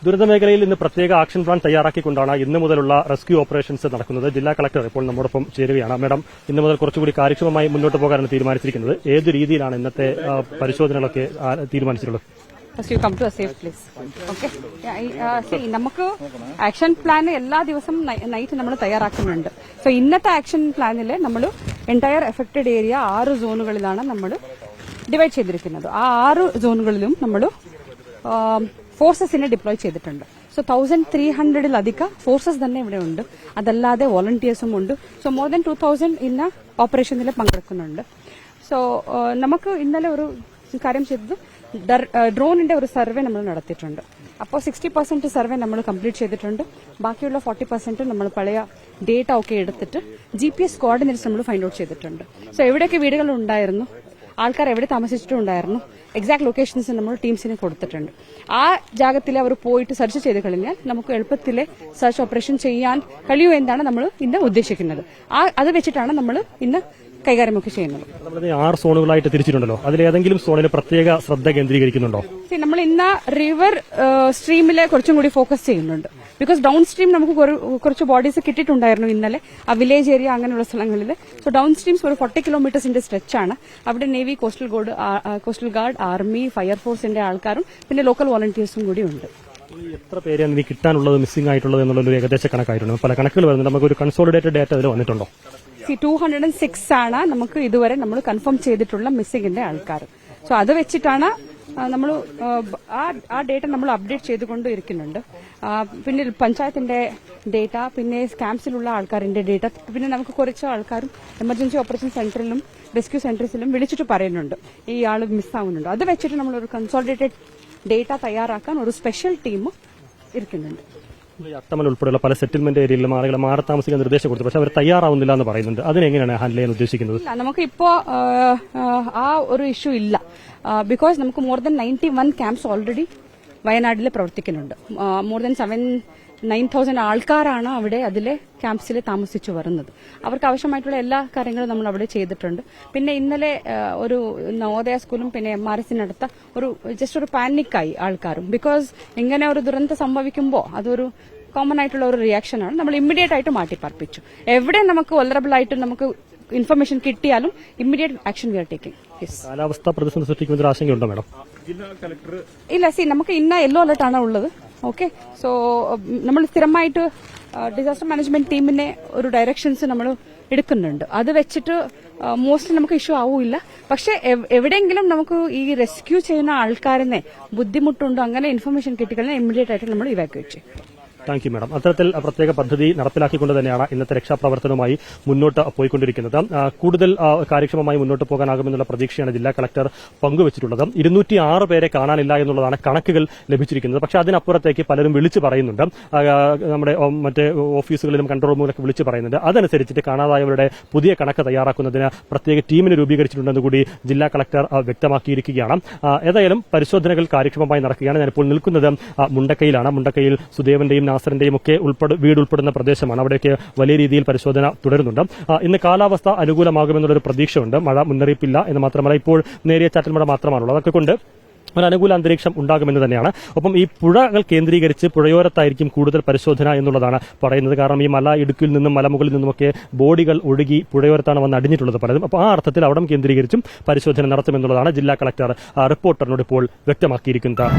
ദുരന്തമേഖലയിൽ ഇന്ന് പ്രത്യേക action plan തയ്യാറാക്കിക്കൊണ്ടാണ് ഇന്ന് മുതലുള്ള റെസ്ക്യൂ ഓപ്പറേഷൻസ് നടക്കുന്നത്. ജില്ലാ കളക്ടർ ഇപ്പോൾ നമ്മോടൊപ്പം ചേരുകയാണ്. മാഡം, ഇന്ന് മുതൽ കുറച്ചുകൂടി കാര്യക്ഷമമായി മുന്നോട്ട് പോകാനാണ് തീരുമാനിച്ചിരിക്കുന്നത്. ഏത് രീതിയിലാണ് ഇന്നത്തെ പരിശോധനകളൊക്കെ തീരുമാനിച്ചിട്ടുള്ളത്? First you come to a safe place. Okay. See, നമുക്ക് ആക്ഷൻ പ്ലാൻ എല്ലാ ദിവസവും നൈറ്റ് നമ്മൾ തയ്യാറാക്കുന്നുണ്ട്. സോ ഇന്നത്തെ ആക്ഷൻ പ്ലാനിൽ നമ്മൾ എൻറ്റയർ എഫക്റ്റഡ് ഏരിയ 6 സോണുകളിലാണ് നമ്മൾ ഡിവൈഡ് ചെയ്തിരിക്കുന്നത്. ആ 6 സോണുകളിലും നമ്മൾ ഫോഴ്സസിനെ ഡിപ്ലോയ് ചെയ്തിട്ടുണ്ട്. സോ 1300-ലധികം ഫോഴ്സസ് തന്നെ ഇവിടെ ഉണ്ട്. അതല്ലാതെ വോളണ്ടിയേഴ്സും ഉണ്ട്. സോ മോർ ദാൻ 2000 ഇന്ന ഓപ്പറേഷനിൽ പങ്കെടുക്കുന്നുണ്ട്. സോ നമുക്ക് ഇന്നലെ ഒരു കാര്യം ചെയ്തത് ഡ്രോണിന്റെ ഒരു സർവേ നമ്മൾ നടത്തിയിട്ടുണ്ട്. അപ്പോൾ 60% സർവേ നമ്മൾ കംപ്ലീറ്റ് ചെയ്തിട്ടുണ്ട്. ബാക്കിയുള്ള 40% നമ്മൾ പഴയ ഡേറ്റ ഒക്കെ എടുത്തിട്ട് GPS കോർഡിനേറ്റ്സ് നമ്മൾ ഫൈൻഡ് ഔട്ട് ചെയ്തിട്ടുണ്ട്. സോ എവിടെയൊക്കെ വീടുകൾ ഉണ്ടായിരുന്നു, ആൾക്കാർ എവിടെ താമസിച്ചിട്ടുണ്ടായിരുന്നു, എക്സാക്ട് ലൊക്കേഷൻസ് നമ്മൾ ടീംസിന് കൊടുത്തിട്ടുണ്ട്. ആ ജാഗത്തിൽ അവർ പോയിട്ട് സെർച്ച് ചെയ്ത് കഴിഞ്ഞാൽ നമുക്ക് എളുപ്പത്തിൽ സെർച്ച് ഓപ്പറേഷൻ ചെയ്യാൻ കഴിയൂ എന്നാണ് നമ്മൾ ഇന്ന് ഉദ്ദേശിക്കുന്നത്. അത് വെച്ചിട്ടാണ് നമ്മൾ ഇന്ന് കൈകാര്യമൊക്കെ ചെയ്യുന്നത്. 6 സോണുകളായിട്ട് തിരിച്ചിട്ടുണ്ടല്ലോ, അതിലേതെങ്കിലും സോണിൽ പ്രത്യേക ശ്രദ്ധ കേന്ദ്രീകരിക്കുന്നുണ്ടോ? നമ്മൾ ഇന്ന് റിവർ സ്ട്രീമിലെ കുറച്ചും കൂടി ഫോക്കസ് ചെയ്യുന്നുണ്ട്. ബിക്കോസ് ഡൗൺ സ്ട്രീം നമുക്ക് കുറച്ച് ബോഡീസ് കിട്ടിയിട്ടുണ്ടായിരുന്നു ഇന്നലെ ആ വില്ലേജ് ഏരിയ അങ്ങനെയുള്ള സ്ഥലങ്ങളിൽ. സോ ഡൗൺ സ്ട്രീംസ് ഒരു 40 കിലോമീറ്റേഴ്സിന്റെ സ്ട്രെച്ചാണ്. അവിടെ നേവി, കോസ്റ്റൽ ഗാർഡ്, ആർമി, ഫയർഫോഴ്സിന്റെ ആൾക്കാരും പിന്നെ ലോക്കൽ വോളണ്ടിയേഴ്സും കൂടി ഉണ്ട്. എത്ര പേരെയാണ് ഇനി കിട്ടാനുള്ളത്, മിസ്സിംഗ് ആയിട്ടുള്ളത് എന്നുള്ളൊരു ഏകദേശ കണക്കായിരുന്നു. പല കണക്കുകൾ വരുന്നുണ്ട്. നമുക്കൊരു കൺസോളിഡേറ്റഡ് ഡേറ്റ അതിൽ വന്നിട്ടുണ്ടോ? 206 ആണ് നമുക്ക് ഇതുവരെ നമ്മൾ കൺഫേം ചെയ്തിട്ടുള്ള മിസ്സിംഗിന്റെ ആൾക്കാർ. സോ അത് വെച്ചിട്ടാണ് നമ്മൾ ആ ഡേറ്റ നമ്മൾ അപ്ഡേറ്റ് ചെയ്തുകൊണ്ട് ഇരിക്കുന്നുണ്ട്. പിന്നെ പഞ്ചായത്തിന്റെ ഡേറ്റ, പിന്നെ ക്യാമ്പ്സിലുള്ള ആൾക്കാരിന്റെ ഡേറ്റ, പിന്നെ നമുക്ക് കുറച്ച് ആൾക്കാരും എമർജൻസി ഓപ്പറേഷൻ സെന്ററിലും റെസ്ക്യൂ സെന്റേഴ്സിലും വിളിച്ചിട്ട് പറയുന്നുണ്ട് ഈ ആൾ മിസ്സാവുന്നുണ്ട്. അത് വെച്ചിട്ട് നമ്മളൊരു കൺസോളിഡേറ്റഡ് ഡേറ്റ തയ്യാറാക്കാൻ ഒരു സ്പെഷ്യൽ ടീം ഇരിക്കുന്നുണ്ട്. അട്ടമൽ ഉൾപ്പെടെയുള്ള പല സെറ്റിൽമെന്റ് ഏരിയയിലും ആളുകളെ മാറി താമസിക്കാൻ നിർദ്ദേശം കൊടുത്തു, പക്ഷെ അവർ തയ്യാറാവുന്നില്ല എന്ന് പറയുന്നുണ്ട്. അതിനെങ്ങനെയാണ് ഹാൻഡിൽ ചെയ്യാൻ ഉദ്ദേശിക്കുന്നത്? നമുക്കിപ്പോ ആ ഒരു ഇഷ്യൂ ഇല്ല. ബിക്കോസ് നമുക്ക് മോർ ദാൻ 91 ക്യാമ്പ്സ് ഓൾറെഡി വയനാട്ടിൽ പ്രവർത്തിക്കുന്നുണ്ട്. മോർ ദാൻ 9,000 ആൾക്കാരാണ് അവിടെ അതിലെ ക്യാമ്പ്സിൽ താമസിച്ചു വരുന്നത്. അവർക്ക് ആവശ്യമായിട്ടുള്ള എല്ലാ കാര്യങ്ങളും നമ്മൾ അവിടെ ചെയ്തിട്ടുണ്ട്. പിന്നെ ഇന്നലെ ഒരു നവോദയ സ്കൂളും പിന്നെ MRSനടുത്ത ജസ്റ്റ് ഒരു പാനിക്കായി ആൾക്കാരും. ബിക്കോസ് ഇങ്ങനെ ഒരു ദുരന്തം സംഭവിക്കുമ്പോൾ അതൊരു കോമൺ ആയിട്ടുള്ള ഒരു റിയാക്ഷനാണ്. നമ്മൾ ഇമ്മീഡിയറ്റ് ആയിട്ട് മാറ്റിപ്പാർപ്പിച്ചു. എവിടെ നമുക്ക് വൾനറബിൾ ആയിട്ട് നമുക്ക് ഇൻഫർമേഷൻ കിട്ടിയാലും immediate action we are taking. കാലാവസ്ഥ പ്രതിസന്ധി സൃഷ്ടിക്കുന്ന ആശങ്കയുണ്ടോ മാഡം? ഇല്ല, നമുക്ക് ഇന്ന യെല്ലോ അലർട്ട് ആണ് ഉള്ളത്. ഓക്കെ, സോ നമ്മൾ സ്ഥിരമായിട്ട് ഡിസാസ്റ്റർ മാനേജ്മെന്റ് ടീമിനെ ഒരു ഡയറക്ഷൻസ് നമ്മൾ എടുക്കുന്നുണ്ട്. അത് വെച്ചിട്ട് മോസ്റ്റ്ലി നമുക്ക് ഇഷ്യൂ ആവില്ല. പക്ഷെ എവിടെയെങ്കിലും നമുക്ക് ഈ റെസ്ക്യൂ ചെയ്യുന്ന ആൾക്കാരെ ബുദ്ധിമുട്ടുണ്ടോ അങ്ങനെ ഇൻഫർമേഷൻ കിട്ടിക്കഴിഞ്ഞാൽ ഇമ്മീഡിയറ്റ് ആയിട്ട് നമ്മൾ ഇവാക്യുവേറ്റ് ചെയ്യും. Thank you madam. അത്തരത്തിൽ പ്രത്യേക പദ്ധതി നടപ്പിലാക്കിക്കൊണ്ട് തന്നെയാണ് ഇന്നത്തെ രക്ഷാപ്രവർത്തനവുമായി മുന്നോട്ട് പോയിക്കൊണ്ടിരിക്കുന്നത്. കൂടുതൽ കാര്യക്ഷമമായി മുന്നോട്ട് പോകാനാകുമെന്നുള്ള പ്രതീക്ഷയാണ് ജില്ലാ കളക്ടർ പങ്കുവച്ചിട്ടുള്ളത്. 206 പേരെ കാണാനില്ല എന്നുള്ളതാണ് കണക്കുകൾ ലഭിച്ചിരിക്കുന്നത്. പക്ഷേ അതിനപ്പുറത്തേക്ക് പലരും വിളിച്ചു പറയുന്നുണ്ട്. നമ്മുടെ മറ്റ് ഓഫീസുകളിലും കൺട്രോൾ റൂമിലൊക്കെ വിളിച്ചു പറയുന്നുണ്ട്. അതനുസരിച്ചിട്ട് കാണാതായവരുടെ പുതിയ കണക്ക് തയ്യാറാക്കുന്നതിന് പ്രത്യേക ടീമിനെ രൂപീകരിച്ചിട്ടുണ്ടെന്ന് കൂടി ജില്ലാ കളക്ടർ വ്യക്തമാക്കിയിരിക്കുകയാണ്. ഏതായാലും പരിശോധനകൾ കാര്യക്ഷമമായി നടക്കുകയാണ്. ഞാനിപ്പോൾ നിൽക്കുന്നത് മുണ്ടക്കയിലാണ്. മുണ്ടക്കയിൽ സുദേവന്റെയും നാസറിന്റെയും ഒക്കെ വീട് ഉൾപ്പെടുന്ന പ്രദേശമാണ്. അവിടെയൊക്കെ വലിയ രീതിയിൽ പരിശോധന തുടരുന്നുണ്ട്. ഇന്ന് കാലാവസ്ഥ അനുകൂലമാകുമെന്നുള്ളൊരു പ്രതീക്ഷയുണ്ട്. മഴ മുന്നറിയിപ്പില്ല എന്ന് മാത്രമല്ല, ഇപ്പോൾ നേരിയ ചാറ്റൽ മഴ മാത്രമാണുള്ളത്. അതൊക്കെ കൊണ്ട് ഒരു അനുകൂല അന്തരീക്ഷം ഉണ്ടാകുമെന്ന് തന്നെയാണ്. ഒപ്പം ഈ പുഴകൾ കേന്ദ്രീകരിച്ച് പുഴയോരത്തായിരിക്കും കൂടുതൽ പരിശോധന എന്നുള്ളതാണ് പറയുന്നത്. കാരണം ഈ ഇടുക്കിൽ നിന്നും മലമുകളിൽ നിന്നുമൊക്കെ ബോഡികൾ ഒഴുകി പുഴയോരത്താണ് വന്ന് അടിഞ്ഞിട്ടുള്ളത് പലതും. അപ്പോൾ ആ അർത്ഥത്തിൽ അവിടം കേന്ദ്രീകരിച്ചും പരിശോധന നടത്തുമെന്നുള്ളതാണ് ജില്ലാ കളക്ടർ റിപ്പോർട്ടറിനോട് ഇപ്പോൾ വ്യക്തമാക്കിയിരിക്കുന്നത്.